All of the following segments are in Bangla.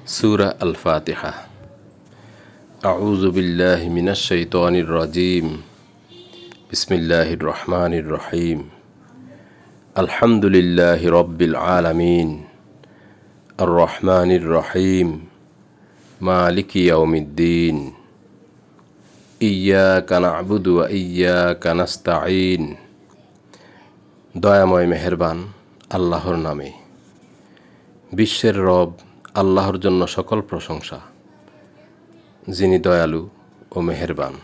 সূরা আল ফাতিহা। আউযু বিল্লাহি মিনাশ শাইতানির রাজীম। বিসমিল্লাহির রহমানির রহিম। আলহামদুলিল্লাহি রাব্বিল আলামিন। আর রহমানির রহিম। মালিকি ইয়াউমিদ্দিন। ইয়্যাকা না'বুদু ওয়া ইয়্যাকা নাস্তাঈন। দয়াময় মেহেরবান আল্লাহর নামে। বিশ্বের রব আল্লাহর জন্য সকল প্রশংসা, যিনি দয়ালু ও মেহেরবান,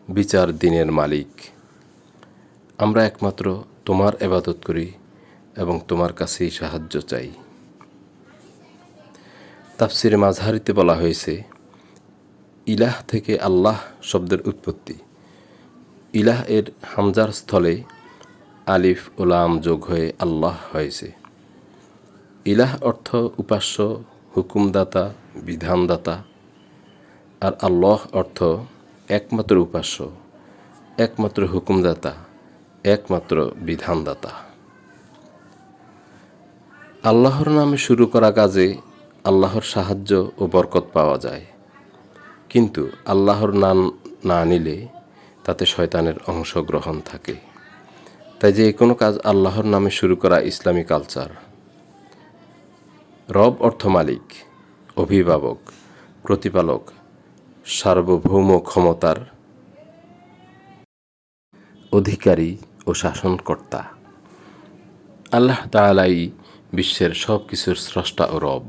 বিচার দিনের মালিক। আমরা একমাত্র তোমার ইবাদত করি এবং তোমার কাছেই সাহায্য চাই। তাফসিরে মাযহারিতে বলা হয়েছে, ইলাহ থেকে আল্লাহ শব্দের উৎপত্তি। ইলাহ এর হামজার স্থলে আলিফ ও লাম যোগ হয়ে আল্লাহ হয়েছে। ইলাহ অর্থ উপাস্য, হুকুমদাতা, বিধানদাতা। আর আল্লাহ অর্থ একমাত্র উপাস্য, একমাত্র হুকুমদাতা, একমাত্র বিধানদাতা। আল্লাহর নামে শুরু করা কাজে আল্লাহর সাহায্য ও বরকত পাওয়া যায়, কিন্তু আল্লাহর নাম না নিলে তাতে শয়তানের অংশগ্রহণ থাকে। তাই যে কোনো কাজ আল্লাহর নামে শুরু করা ইসলামী কালচার। রব অর্থ মালিক, অভিভাবক, প্রতিপালক, সার্বভৌম ক্ষমতার অধিকারী ও শাসনকর্তা। আল্লাহ তাআলাই বিশ্বের সব কিছুর স্রষ্টা ও রব।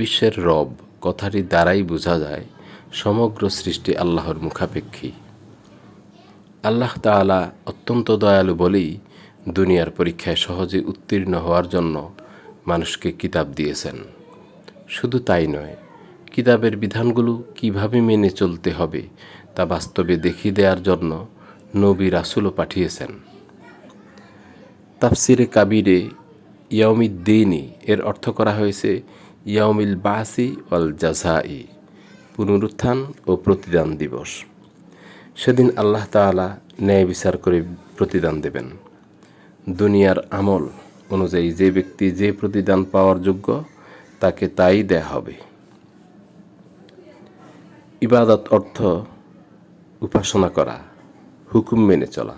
বিশ্বের রব কথাটি দ্বারাই বোঝা যায় সমগ্র সৃষ্টি আল্লাহর মুখাপেক্ষী। আল্লাহ তাআলা অত্যন্ত দয়ালু বলেই দুনিয়ার পরীক্ষায় সহজে উত্তীর্ণ হওয়ার জন্য মানুষকে কিতাব দিয়েছেন। শুধু তাই নয়, কিতাবের বিধানগুলো কিভাবে মেনে চলতে হবে তা বাস্তবে দেখিয়ে দেওয়ার জন্য নবী রাসূলও পাঠিয়েছেন। তাফসিরে কাবিরে ইয়াউমিদ্দিনি এর অর্থ করা হয়েছে ইয়াউমিল বাসি ওয়াল জাযাই, পুনরুত্থান ও প্রতিদান দিবস। সেদিন আল্লাহ তাআলা ন্যায় বিচার করে প্রতিদান দেবেন। দুনিয়ার আমল অনুযায়ী যে ব্যক্তি যে প্রতিদান পাওয়ার যোগ্য তাকে তাই দেয়া হবে। ইবাদত অর্থ উপাসনা করা, হুকুম মেনে চলা।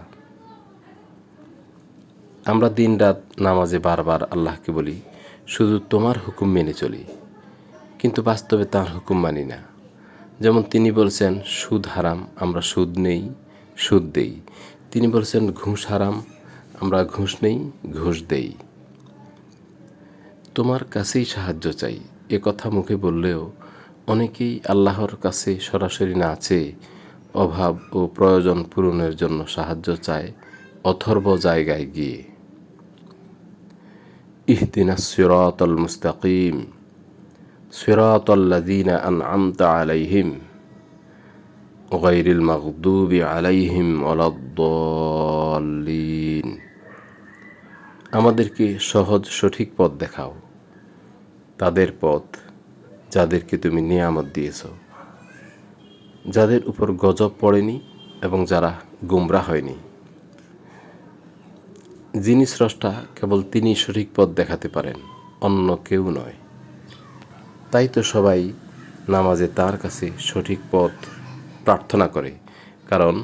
আমরা দিনরাত নামাজে বারবার আল্লাহকে বলি, শুধু তোমার হুকুম মেনে চলি, কিন্তু বাস্তবে তাঁর হুকুম মানি না। যেমন তিনি বলছেন সুদ হারাম, আমরা সুদ নেই, সুদ দেই। তিনি বলছেন ঘুষ হারাম, আমরা ঘুষ নেই, ঘুষ দেই। তোমার কাছেই সাহায্য চাই এ কথা মুখে বললেও অনেকেই আল্লাহর কাছে সরাসরি না চেয়ে অভাব ও প্রয়োজন পূরণের জন্য সাহায্য চায় অথর্ব জায়গায় গিয়ে। ইহদিনাস সিরাতাল মুস্তাকিম সিরাতাল্লাযীনা আন'আমতা আলাইহিম গায়রিল মাগদুবি আলাইহিম ওয়ালাদ-দাল্লিন। আমাদেরকে সহজ সঠিক পথ দেখাও, তাদের পথ যাদেরকে তুমি নিয়ামত দিয়েছ, যাদের উপর গজব পড়েনি এবং যারা গুমরা হয়নি। যিনি স্রষ্টা কেবল তিনি সঠিক পথ দেখাতে পারেন, অন্য কেউ নয়। তাই তো সবাই নামাজে তার কাছে সঠিক পথ প্রার্থনা করে, কারণ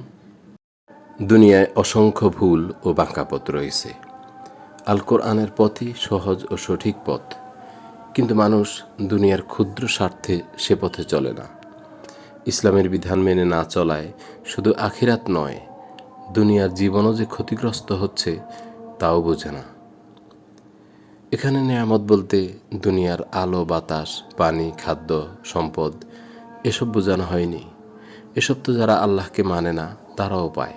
দুনিয়ায় অসংখ্য ভুল ও বাঁকা পথ রয়েছে। আল কোরআনের পথই সহজ ও সঠিক পথ, কিন্তু মানুষ দুনিয়ার ক্ষুদ্র স্বার্থে সে পথে চলে না। ইসলামের বিধান মেনে না চলায় শুধু আখিরাত নয়, দুনিয়ার জীবনও যে ক্ষতিগ্রস্ত হচ্ছে তাও বোঝে না। এখানে নেয়ামত বলতে দুনিয়ার আলো, বাতাস, পানি, খাদ্য, সম্পদ এসব বোঝানো হয়নি। এসব তো যারা আল্লাহকে মানে না তারাও পায়,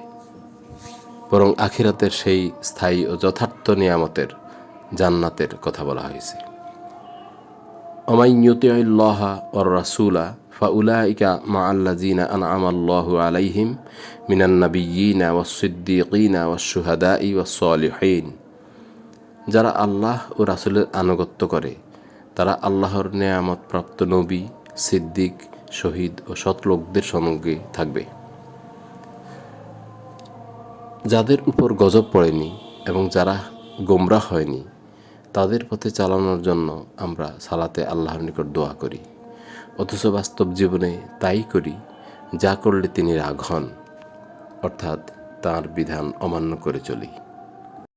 বরং আখিরাতের সেই স্থায়ী ও যথার্থ নিয়ামতের, জান্নাতের কথা বলা হয়েছে। ওমাই ইউতিউল্লাহা ওয়ার রাসূলা ফাউলাইকা মা'আল্লাযীনা আন'আমাল্লাহু আলাইহিম মিনান নাবিয়্যিনা ওয়াস-সিদ্দীকিনা ওয়াশ-শুহাদাই ওয়াস-সালিহিন। যারা আল্লাহ ও রাসূলের আনুগত্য করে তারা আল্লাহর নেয়ামতপ্রাপ্ত নবী, সিদ্দিক, শহীদ ও সৎ লোকদের সঙ্গে থাকবে। যাদের উপর গজব পড়েনি এবং যারা গোমরাহ হয়নি তাদের পথে চালানোর জন্য আমরা সালাতে আল্লাহর নিকট দোয়া করি, অথচ বাস্তব জীবনে তাই করি যা করলে তিনি রাগ হন, অর্থাৎ তাঁর বিধান অমান্য করে চলি।